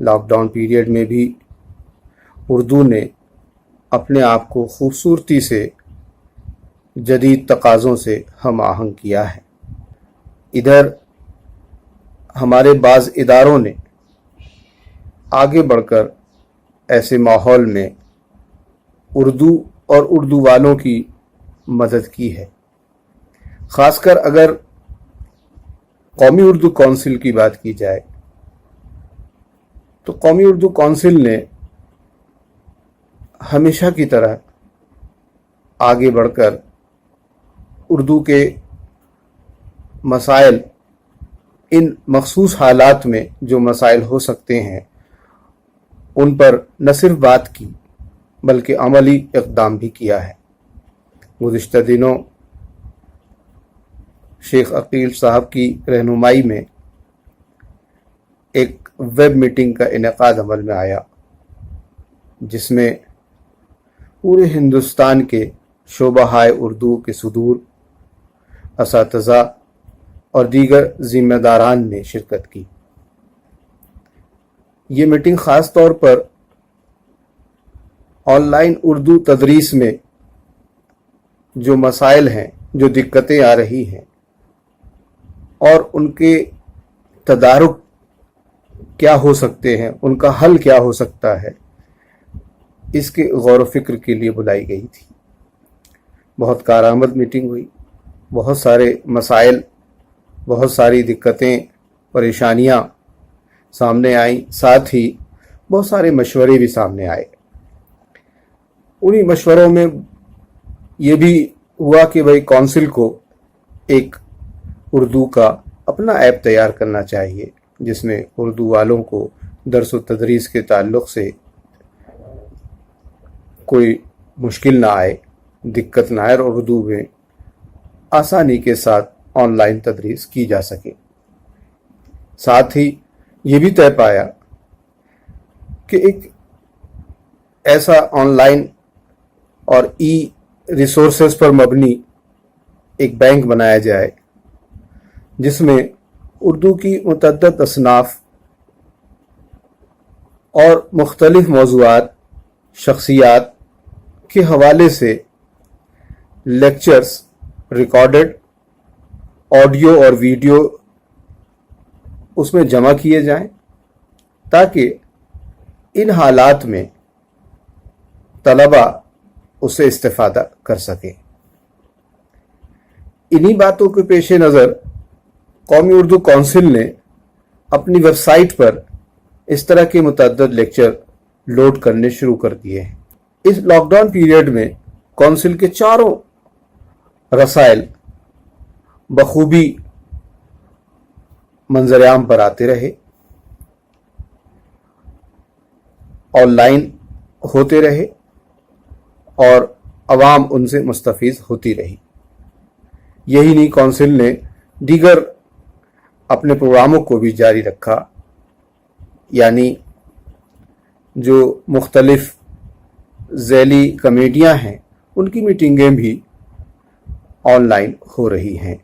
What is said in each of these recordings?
Lock down period میں بھی اردو نے اپنے آپ کو خوبصورتی سے جدید تقاضوں سے ہم آہنگ کیا ہے۔ ادھر ہمارے بعض اداروں نے آگے بڑھ کر ایسے ماحول میں اردو اور اردو والوں کی مدد کی ہے۔ خاص کر اگر قومی اردو کونسل کی بات کی جائے تو قومی اردو کونسل نے ہمیشہ کی طرح آگے بڑھ کر اردو کے مسائل، ان مخصوص حالات میں جو مسائل ہو سکتے ہیں ان پر نہ صرف بات کی بلکہ عملی اقدام بھی کیا ہے۔ گزشتہ دنوں شیخ عقیل صاحب کی رہنمائی میں ایک ویب میٹنگ کا انعقاد عمل میں آیا، جس میں پورے ہندوستان کے شعبہ اردو کے صدور، اساتذہ اور دیگر ذمہ داران نے شرکت کی۔ یہ میٹنگ خاص طور پر آن لائن اردو تدریس میں جو مسائل ہیں، جو دقتیں آ رہی ہیں اور ان کے تدارک کیا ہو سکتے ہیں، ان کا حل کیا ہو سکتا ہے، اس کے غور و فکر کے لیے بلائی گئی تھی۔ بہت کارآمد میٹنگ ہوئی، بہت سارے مسائل، بہت ساری دقتیں، پریشانیاں سامنے آئیں، ساتھ ہی بہت سارے مشورے بھی سامنے آئے۔ انہی مشوروں میں یہ بھی ہوا کہ بھائی کونسل کو ایک اردو کا اپنا ایپ تیار کرنا چاہیے، جس میں اردو والوں کو درس و تدریس کے تعلق سے کوئی مشکل نہ آئے، دقت نہ آئے اور اردو میں آسانی کے ساتھ آن لائن تدریس کی جا سکے۔ ساتھ ہی یہ بھی طے پایا کہ ایک ایسا آن لائن اور ای ریسورسز پر مبنی ایک بینک بنایا جائے، جس میں اردو کی متعدد اصناف اور مختلف موضوعات، شخصیات کے حوالے سے لیکچرز ریکارڈڈ آڈیو اور ویڈیو اس میں جمع کیے جائیں، تاکہ ان حالات میں طلبہ اس سے استفادہ کر سکیں۔ انہی باتوں کے پیش نظر قومی اردو کونسل نے اپنی ویب سائٹ پر اس طرح کے متعدد لیکچر لوڈ کرنے شروع کر دیے ہیں۔ اس لاک ڈاؤن پیریڈ میں کونسل کے چاروں رسائل بخوبی منظر عام پر آتے رہے، آن لائن ہوتے رہے اور عوام ان سے مستفیض ہوتی رہی۔ یہی نہیں، کونسل نے دیگر اپنے پروگراموں کو بھی جاری رکھا، یعنی جو مختلف ذیلی کمیٹیاں ہیں ان کی میٹنگیں بھی آن لائن ہو رہی ہیں۔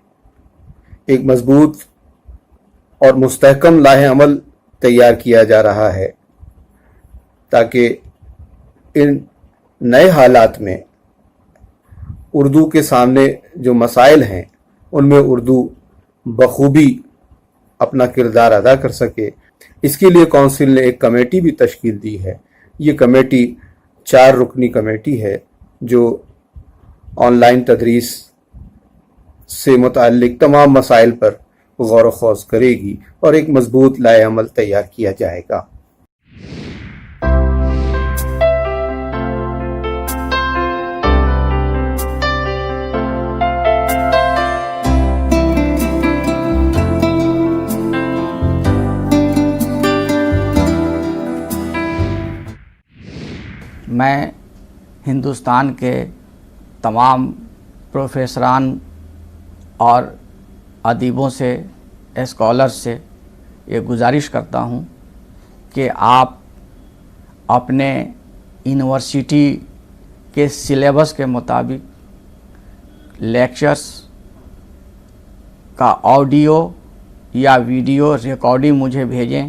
ایک مضبوط اور مستحکم لاہ عمل تیار کیا جا رہا ہے تاکہ ان نئے حالات میں اردو کے سامنے جو مسائل ہیں ان میں اردو بخوبی اپنا کردار ادا کر سکے۔ اس کے لیے کونسل نے ایک کمیٹی بھی تشکیل دی ہے۔ یہ کمیٹی 4 رکنی کمیٹی ہے جو آن لائن تدریس سے متعلق تمام مسائل پر غور و خوض کرے گی اور ایک مضبوط لائحہ عمل تیار کیا جائے گا۔ میں ہندوستان کے تمام پروفیسران اور ادیبوں سے، اسکالر سے یہ گزارش کرتا ہوں کہ آپ اپنے یونیورسٹی کے سلیبس کے مطابق لیکچرز کا آڈیو یا ویڈیو ریکارڈنگ مجھے بھیجیں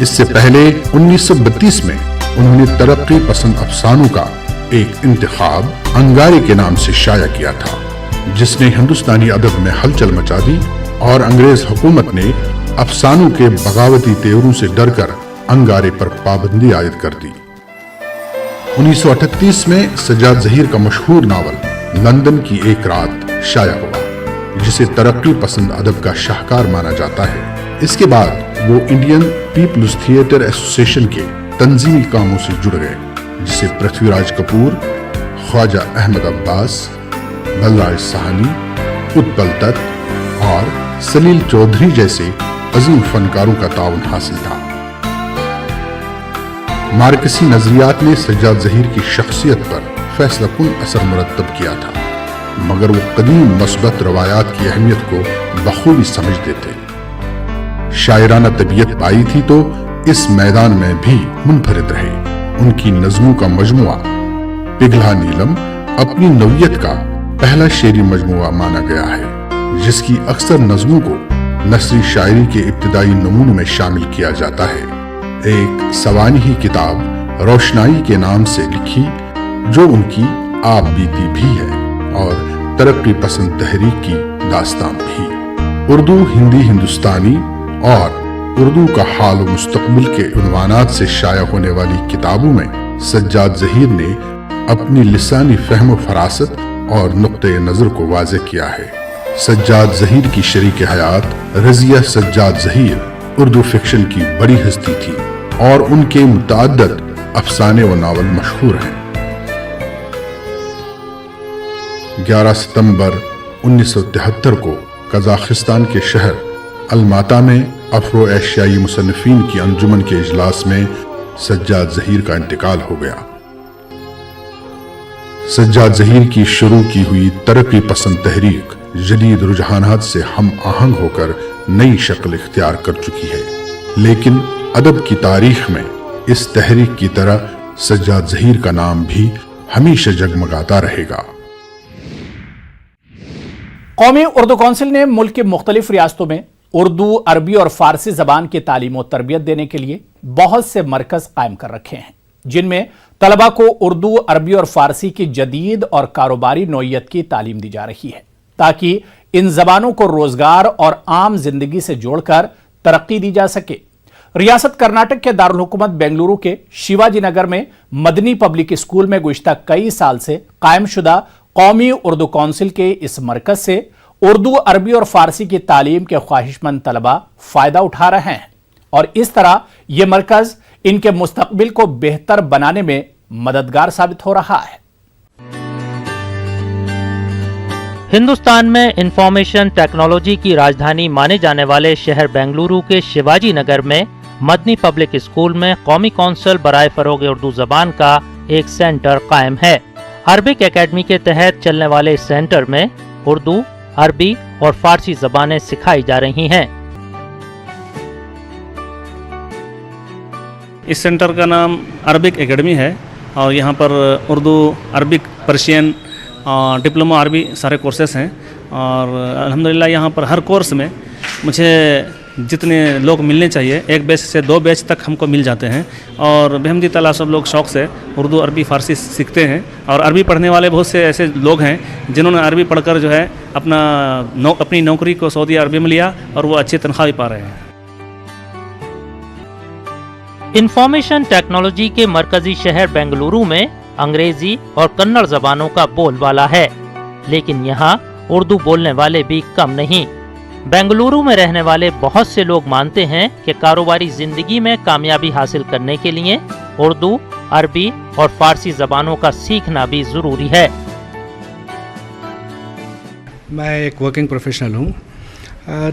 اس سے پہلے 1932 میں انہوں نے ترقی پسند افسانوں کا ایک انتخاب انگارے کے نام سے شائع کیا تھا، جس نے ہندوستانی ادب میں ہلچل مچا دی اور انگریز حکومت نے افسانوں کے بغاوتی تیوروں سے ڈر کر انگارے پر پابندی عائد کر دی۔ 1938 میں سجاد ظہیر کا مشہور ناول لندن کی ایک رات شائع ہوا، جسے ترقی پسند ادب کا شاہکار مانا جاتا ہے۔ اس کے بعد وہ انڈین پیپلز تھیٹر ایسوسی ایشن کے تنظیمی کاموں سے جڑ گئے، جسے پرتھوی راج کپور، خواجہ احمد عباس، بلراج ساہنی، اتپل دت اور سلیل چودھری جیسے عظیم فنکاروں کا تعاون حاصل تھا۔ مارکسی نظریات نے سجاد ظہیر کی شخصیت پر فیصلہ کن اثر مرتب کیا تھا، مگر وہ قدیم مثبت روایات کی اہمیت کو بخوبی سمجھتے تھے۔ شاعرانہ طبیعت پائی تھی تو اس میدان میں بھی منفرد رہے۔ ان کی نظموں کا مجموعہ پگھلا نیلم اپنی نوعیت کا پہلا شعری مجموعہ مانا گیا ہے، جس کی اکثر نظموں کو نثری شاعری کے ابتدائی نمونوں میں شامل کیا جاتا ہے۔ ایک سوانحی کتاب روشنائی کے نام سے لکھی، جو ان کی آپ بیتی بھی ہے اور ترقی پسند تحریک کی داستان بھی۔ اردو، ہندی، ہندوستانی اور اردو کا حال و مستقبل کے عنوانات سے شائع ہونے والی کتابوں میں سجاد ظہیر نے اپنی لسانی فہم و فراست اور نقطۂ نظر کو واضح کیا ہے۔ سجاد ظہیر کی شریک حیات رضیہ سجاد ظہیر اردو فکشن کی بڑی ہستی تھی اور ان کے متعدد افسانے و ناول مشہور ہیں۔ 11 ستمبر 1973 کو قزاقستان کے شہر الماتا میں افرو ایشیائی مصنفین کی انجمن کے اجلاس میں سجاد ظہیر کا انتقال ہو گیا۔ سجاد ظہیر کی شروع کی ہوئی ترقی پسند تحریک جدید رجحانات سے ہم آہنگ ہو کر نئی شکل اختیار کر چکی ہے، لیکن ادب کی تاریخ میں اس تحریک کی طرح سجاد ظہیر کا نام بھی ہمیشہ جگمگاتا رہے گا۔ قومی اردو کونسل نے ملک کے مختلف ریاستوں میں اردو، عربی اور فارسی زبان کی تعلیم و تربیت دینے کے لیے بہت سے مرکز قائم کر رکھے ہیں، جن میں طلباء کو اردو، عربی اور فارسی کی جدید اور کاروباری نوعیت کی تعلیم دی جا رہی ہے، تاکہ ان زبانوں کو روزگار اور عام زندگی سے جوڑ کر ترقی دی جا سکے۔ ریاست کرناٹک کے دارالحکومت بنگلورو کے شیواجی نگر میں مدنی پبلک اسکول میں گزشتہ کئی سال سے قائم شدہ قومی اردو کونسل کے اس مرکز سے اردو، عربی اور فارسی کی تعلیم کے خواہش مند طلباء فائدہ اٹھا رہے ہیں، اور اس طرح یہ مرکز ان کے مستقبل کو بہتر بنانے میں مددگار ثابت ہو رہا ہے۔ ہندوستان میں انفارمیشن ٹیکنالوجی کی راجدھانی مانے جانے والے شہر بنگلورو کے شیواجی نگر میں مدنی پبلک اسکول میں قومی کونسل برائے فروغ اردو زبان کا ایک سینٹر قائم ہے۔ عربک اکیڈمی کے تحت چلنے والے اس سینٹر میں اردو، عربی اور فارسی زبانیں سکھائی جا رہی ہیں۔ اس سینٹر کا نام عربک اکیڈمی ہے اور یہاں پر اردو، عربک، پرشین، ڈپلوما عربی سارے کورسز ہیں، اور الحمدللہ یہاں پر ہر کورس میں مجھے جتنے لوگ ملنے چاہیے 1 بیچ سے 2 بیچ تک ہم کو مل جاتے ہیں، اور بحمدی تعالیٰ سب لوگ شوق سے اردو، عربی، فارسی سیکھتے ہیں، اور عربی پڑھنے والے بہت سے ایسے لوگ ہیں جنہوں نے عربی پڑھ کر جو ہے اپنی نوکری کو سعودی عربی میں لیا اور وہ اچھی تنخواہ بھی پا رہے ہیں۔ انفارمیشن ٹیکنالوجی کے مرکزی شہر بنگلورو میں انگریزی اور کنڑ زبانوں کا بول بالا ہے، لیکن یہاں اردو بولنے والے بھی کم نہیں۔ بنگلورو میں رہنے والے بہت سے لوگ مانتے ہیں کہ کاروباری زندگی میں کامیابی حاصل کرنے کے لیے اردو، عربی اور فارسی زبانوں کا سیکھنا بھی ضروری ہے۔ میں ایک ورکنگ پروفیشنل ہوں، اور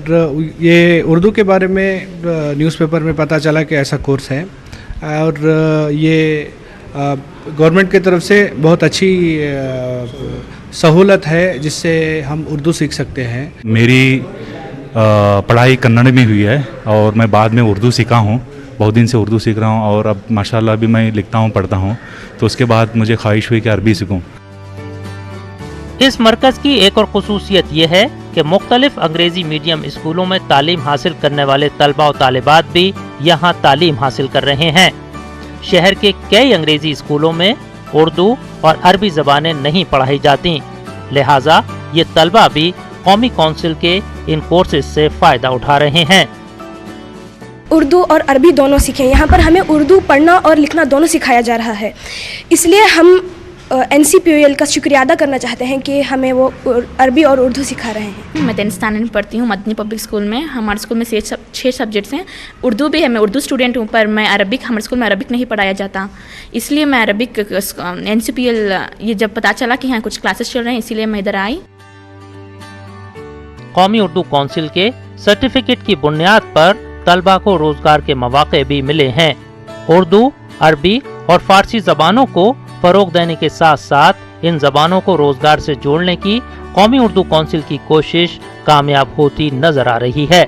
یہ اردو کے بارے میں نیوز پیپر میں پتہ چلا کہ ایسا کورس ہے، اور یہ گورنمنٹ کی طرف سے بہت اچھی سہولت ہے جس سے ہم اردو سیکھ سکتے ہیں۔ میری پڑھائی کنڑ میں ہوئی ہے اور میں بعد میں اردو سیکھا ہوں، بہت دن سے اردو سیکھ رہا ہوں، اور اب ماشاءاللہ ابھی میں لکھتا ہوں، پڑھتا ہوں، تو اس کے بعد مجھے خواہش ہوئی کہ عربی سیکھوں۔ اس مرکز کی ایک اور خصوصیت یہ ہے کہ مختلف انگریزی میڈیم اسکولوں میں تعلیم حاصل کرنے والے طلبہ و طالبات بھی یہاں تعلیم حاصل کر رہے ہیں۔ شہر کے کئی انگریزی اسکولوں میں اردو اور عربی زبانیں نہیں پڑھائی جاتی، لہٰذا یہ طلبہ بھی قومی کونسل کے ان کورسز سے فائدہ اٹھا رہے ہیں۔ اردو اور عربی دونوں سیکھیں، یہاں پر ہمیں اردو پڑھنا اور لکھنا دونوں سکھایا جا رہا ہے، اس لیے ہم NCPOL کا شکریہ ادا کرنا چاہتے ہیں کہ ہمیں وہ عربی اور اردو سکھا رہے ہیں۔ میں 10th اسٹینڈرڈ میں پڑھتی ہوں مدنی پبلک اسکول میں۔ ہمارے اسکول میں 6 سبجیکٹس ہیں، اردو بھی ہے، میں اردو اسٹوڈنٹ ہوں، پر میں عربک، ہمارے اسکول میں عربک نہیں پڑھایا جاتا، اس لیے میں عربک NCPOL یہ جب پتہ چلا کہ یہاں کچھ کلاسز چل رہے ہیں اسی لیے میں ادھر آئی۔ قومی اردو کونسل کے سرٹیفکیٹ کی بنیاد پر طلبہ کو روزگار کے مواقع بھی ملے ہیں۔ اردو، عربی اور فارسی زبانوں کو فروغ دینے کے ساتھ ساتھ ان زبانوں کو روزگار سے جوڑنے کی قومی اردو کونسل کی کوشش کامیاب ہوتی نظر آ رہی ہے۔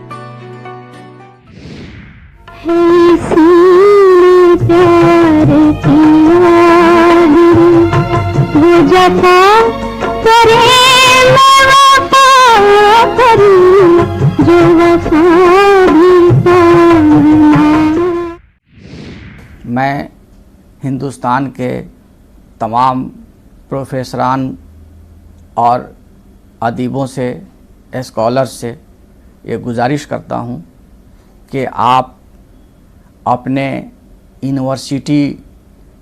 میں ہندوستان کے تمام پروفیسران اور ادیبوں سے، اسکالرز سے یہ گزارش کرتا ہوں کہ آپ اپنے یونیورسٹی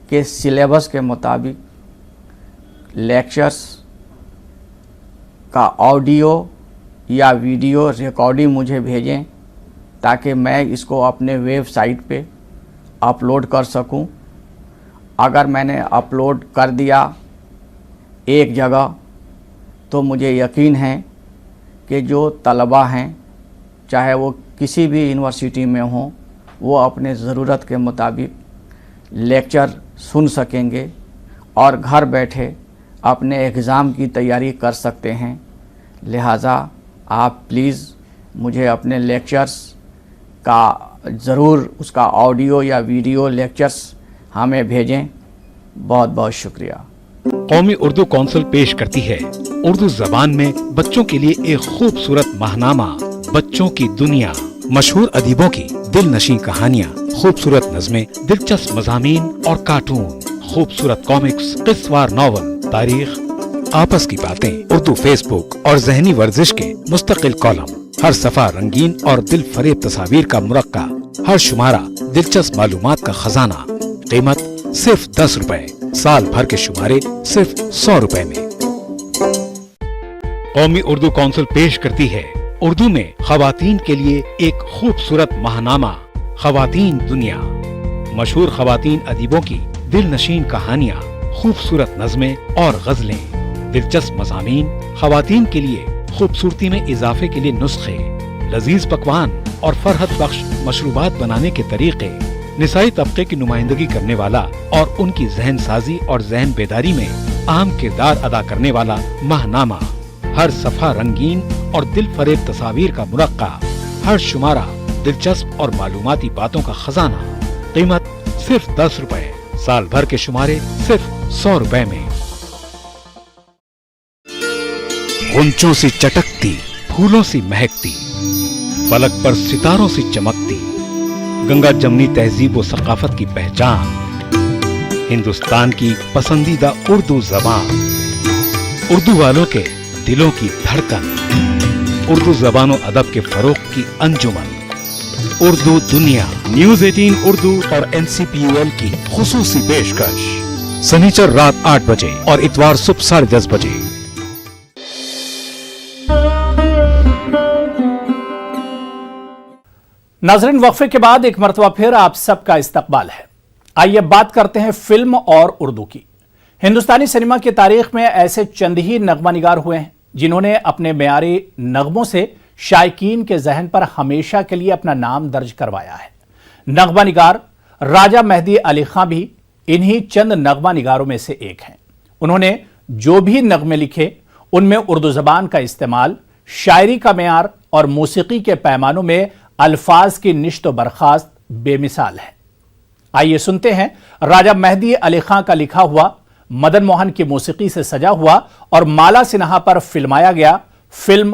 کے سلیبس کے مطابق لیکچرز کا آڈیو یا ویڈیو ریکارڈنگ مجھے بھیجیں تاکہ میں اس کو اپنے ویب سائٹ پہ اپلوڈ کر سکوں۔ اگر میں نے اپلوڈ کر دیا ایک جگہ تو مجھے یقین ہے کہ جو طلبہ ہیں چاہے وہ کسی بھی یونیورسٹی میں ہوں وہ اپنے ضرورت کے مطابق لیکچر سن سکیں گے اور گھر بیٹھے اپنے ایگزام کی تیاری کر سکتے ہیں۔ لہٰذا آپ پلیز مجھے اپنے لیکچرز کا ضرور اس کا آڈیو یا ویڈیو لیکچرز ہمیں بھیجیں۔ بہت بہت شکریہ۔ قومی اردو کونسل پیش کرتی ہے اردو زبان میں بچوں کے لیے ایک خوبصورت ماہنامہ بچوں کی دنیا، مشہور ادیبوں کی دل نشیں کہانیاں، خوبصورت نظمیں، دلچسپ مضامین اور کارٹون، خوبصورت کامکس، قصہ وار ناول، تاریخ، آپس کی باتیں، اردو فیس بک اور ذہنی ورزش کے مستقل کالم، ہر صفحہ رنگین اور دل فریب تصاویر کا مرقع، ہر شمارہ دلچسپ معلومات کا خزانہ، قیمت صرف 10 روپے، سال بھر کے شمارے صرف 100 روپے میں۔ قومی اردو کونسل پیش کرتی ہے اردو میں خواتین کے لیے ایک خوبصورت ماہنامہ خواتین دنیا، مشہور خواتین ادیبوں کی دل نشین کہانیاں، خوبصورت نظمیں اور غزلیں، دلچسپ مضامین، خواتین کے لیے خوبصورتی میں اضافے کے لیے نسخے، لذیذ پکوان اور فرحت بخش مشروبات بنانے کے طریقے، نسائی طبقے کی نمائندگی کرنے والا اور ان کی ذہن سازی اور ذہن بیداری میں اہم کردار ادا کرنے والا ماہنامہ، ہر صفحہ رنگین اور دل فریب تصاویر کا مرقع، ہر شمارہ دلچسپ اور معلوماتی باتوں کا خزانہ، قیمت صرف 10 روپے، سال بھر کے شمارے صرف 100 روپے میں۔ غنچوں سے چٹکتی، پھولوں سے مہکتی، فلک پر ستاروں سے چمکتی، گنگا جمنی تہذیب و ثقافت کی پہچان، ہندوستان کی پسندیدہ اردو زبان، اردو والوں کے دلوں کی دھڑکن، اردو زبان و ادب کے فروغ کی انجمن، اردو دنیا۔ نیوز 18 اردو اور NCPOL کی خصوصی پیشکش، سنیچر رات 8 بجے اور اتوار صبح 10:30 بجے۔ ناظرین، وقفے کے بعد ایک مرتبہ پھر آپ سب کا استقبال ہے۔ آئیے بات کرتے ہیں فلم اور اردو کی۔ ہندوستانی سینما کی تاریخ میں ایسے چند ہی نغمہ نگار ہوئے ہیں جنہوں نے اپنے معیاری نغموں سے شائقین کے ذہن پر ہمیشہ کے لیے اپنا نام درج کروایا ہے۔ نغمہ نگار راجہ مہدی علی خان بھی انہی چند نغمہ نگاروں میں سے ایک ہیں۔ انہوں نے جو بھی نغمے لکھے ان میں اردو زبان کا استعمال، شاعری کا معیار اور موسیقی کے پیمانوں میں الفاظ کی نشت و برخاست بے مثال ہے۔ آئیے سنتے ہیں راجہ مہدی علی خان کا لکھا ہوا، مدن موہن کی موسیقی سے سجا ہوا اور مالا سنہا پر فلمایا گیا فلم